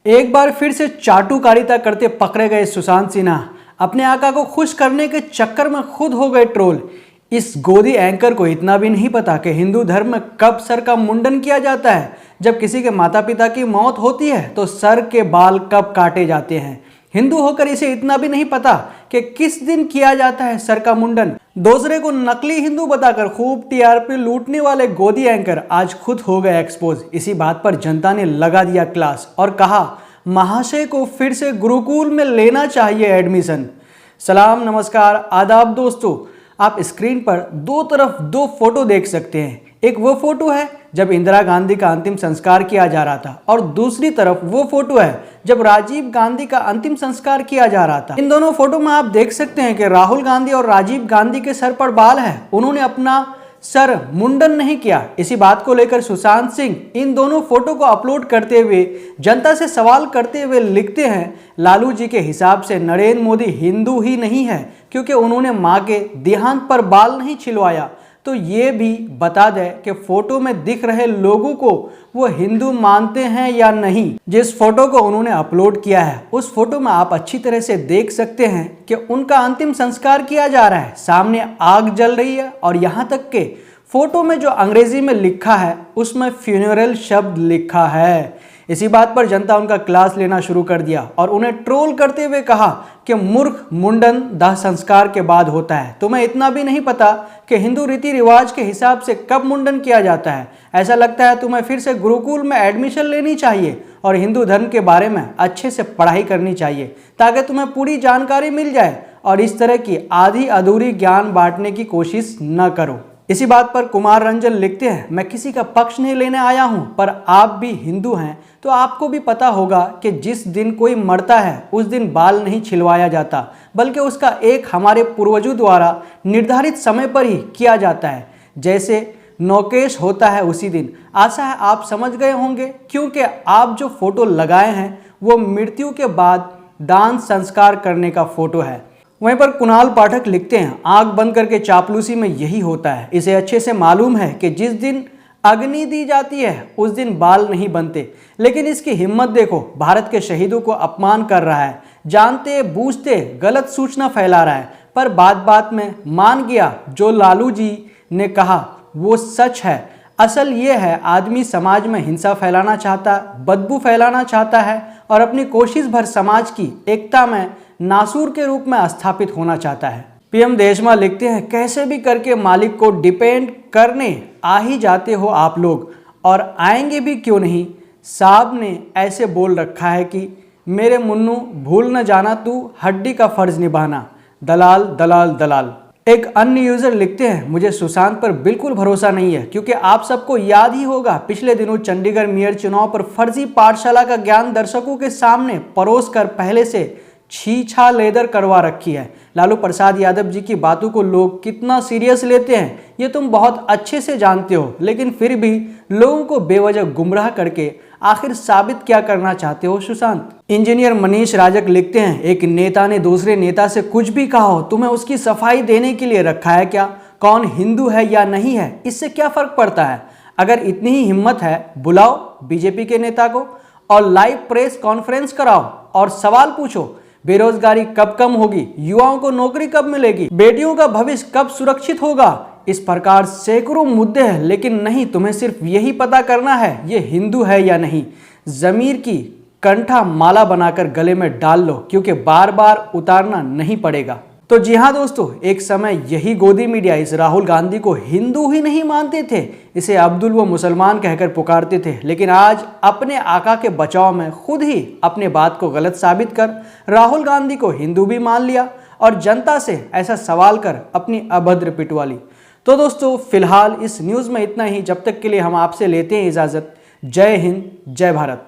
एक बार फिर से चाटुकारिता करते पकड़े गए सुशांत सिन्हा अपने आका को खुश करने के चक्कर में खुद हो गए ट्रोल। इस गोदी एंकर को इतना भी नहीं पता कि हिंदू धर्म में कब सर का मुंडन किया जाता है। जब किसी के माता पिता की मौत होती है तो सर के बाल कब काटे जाते हैं। हिंदू होकर इसे इतना भी नहीं पता कि किस दिन किया जाता है सर का मुंडन। दूसरे को नकली हिंदू बताकर खूब टीआरपी लूटने वाले गोदी एंकर आज खुद हो गए एक्सपोज। इसी बात पर जनता ने लगा दिया क्लास और कहा महाशय को फिर से गुरुकुल में लेना चाहिए एडमिशन। सलाम, नमस्कार, आदाब दोस्तों। आप स्क्रीन पर दो तरफ दो फोटो देख सकते हैं। एक वो फोटो है जब इंदिरा गांधी का अंतिम संस्कार किया जा रहा था और दूसरी तरफ वो फोटो है जब राजीव गांधी का अंतिम संस्कार किया जा रहा था। इन दोनों फोटो में आप देख सकते हैं कि राहुल गांधी और राजीव गांधी के सर पर बाल है, उन्होंने अपना सर मुंडन नहीं किया। इसी बात को लेकर सुशांत सिंह इन दोनों फोटो को अपलोड करते हुए जनता से सवाल करते हुए लिखते हैं, लालू जी के हिसाब से नरेंद्र मोदी हिंदू ही नहीं है क्योंकि उन्होंने मां के देहांत पर बाल नहीं छिलवाया। तो ये भी बता दें कि फोटो में दिख रहे लोगों को वो हिंदू मानते हैं या नहीं। जिस फोटो को उन्होंने अपलोड किया है उस फोटो में आप अच्छी तरह से देख सकते हैं कि उनका अंतिम संस्कार किया जा रहा है, सामने आग जल रही है और यहाँ तक के फोटो में जो अंग्रेजी में लिखा है उसमें फ्यूनरल शब्द लिखा है। इसी बात पर जनता उनका क्लास लेना शुरू कर दिया और उन्हें ट्रोल करते हुए कहा कि मूर्ख, मुंडन दाह संस्कार के बाद होता है। तुम्हें इतना भी नहीं पता कि हिंदू रीति रिवाज के हिसाब से कब मुंडन किया जाता है। ऐसा लगता है तुम्हें फिर से गुरुकुल में एडमिशन लेनी चाहिए और हिंदू धर्म के बारे में अच्छे से पढ़ाई करनी चाहिए ताकि तुम्हें पूरी जानकारी मिल जाए और इस तरह की आधी अधूरी ज्ञान बांटने की कोशिश न करो। इसी बात पर कुमार रंजन लिखते हैं, मैं किसी का पक्ष नहीं लेने आया हूं, पर आप भी हिंदू हैं तो आपको भी पता होगा कि जिस दिन कोई मरता है उस दिन बाल नहीं छिलवाया जाता, बल्कि उसका एक हमारे पूर्वजों द्वारा निर्धारित समय पर ही किया जाता है। जैसे नौकेश होता है उसी दिन। आशा है आप समझ गए होंगे क्योंकि आप जो फोटो लगाए हैं वो मृत्यु के बाद दान संस्कार करने का फोटो है। वहीं पर कुणाल पाठक लिखते हैं, आंख बंद करके चापलूसी में यही होता है। इसे अच्छे से मालूम है कि जिस दिन अग्नि दी जाती है उस दिन बाल नहीं बनते, लेकिन इसकी हिम्मत देखो, भारत के शहीदों को अपमान कर रहा है, जानते बूझते गलत सूचना फैला रहा है, पर बात बात में मान गया जो लालू जी ने कहा वो सच है। असल ये है आदमी समाज में हिंसा फैलाना चाहता, बदबू फैलाना चाहता है और अपनी कोशिश भर समाज की एकता में नासूर के रूप में स्थापित होना चाहता है। पीएम देशमा लिखते हैं, कैसे भी करके मालिक को डिपेंड करने आ ही जाते हो आप लोग और आएंगे भी क्यों नहीं। साहब ने ऐसे बोल रखा है कि मेरे मुन्नू भूल न जाना तू हड्डी का फर्ज निभाना, दलाल दलाल दलाल। एक अन्य यूजर लिखते हैं, मुझे सुशांत पर बिल्कुल भरोसा नहीं है क्योंकि आप सबको याद ही होगा पिछले दिनों चंडीगढ़ मेयर चुनाव पर फर्जी पाठशाला का ज्ञान दर्शकों के सामने परोस कर पहले से छीछा लेदर करवा रखी है। लालू प्रसाद यादव जी की बातों को लोग कितना सीरियस लेते हैं ये तुम बहुत अच्छे से जानते हो, लेकिन फिर भी लोगों को बेवजह गुमराह करके आखिर साबित क्या करना चाहते हो सुशांत। इंजीनियर मनीष राजक लिखते हैं, एक नेता ने दूसरे नेता से कुछ भी कहा हो, तुम्हें उसकी सफाई देने के लिए रखा है क्या? कौन हिंदू है या नहीं है इससे क्या फर्क पड़ता है? अगर इतनी ही हिम्मत है बुलाओ बीजेपी के नेता को और लाइव प्रेस कॉन्फ्रेंस कराओ और सवाल पूछो, बेरोजगारी कब कम होगी, युवाओं को नौकरी कब मिलेगी, बेटियों का भविष्य कब सुरक्षित होगा। इस प्रकार सैकड़ों मुद्दे हैं, लेकिन नहीं, तुम्हें सिर्फ यही पता करना है ये हिंदू है या नहीं। जमीर की कंठा माला बनाकर गले में डाल लो क्योंकि बार बार उतारना नहीं पड़ेगा। तो जी हाँ दोस्तों, एक समय यही गोदी मीडिया इस राहुल गांधी को हिंदू ही नहीं मानते थे, इसे अब्दुल व मुसलमान कहकर पुकारते थे, लेकिन आज अपने आका के बचाव में खुद ही अपने बात को गलत साबित कर राहुल गांधी को हिंदू भी मान लिया और जनता से ऐसा सवाल कर अपनी अभद्र पिटवा ली। तो दोस्तों फिलहाल इस न्यूज़ में इतना ही। जब तक के लिए हम आपसे लेते हैं इजाज़त। जय हिंद, जय भारत।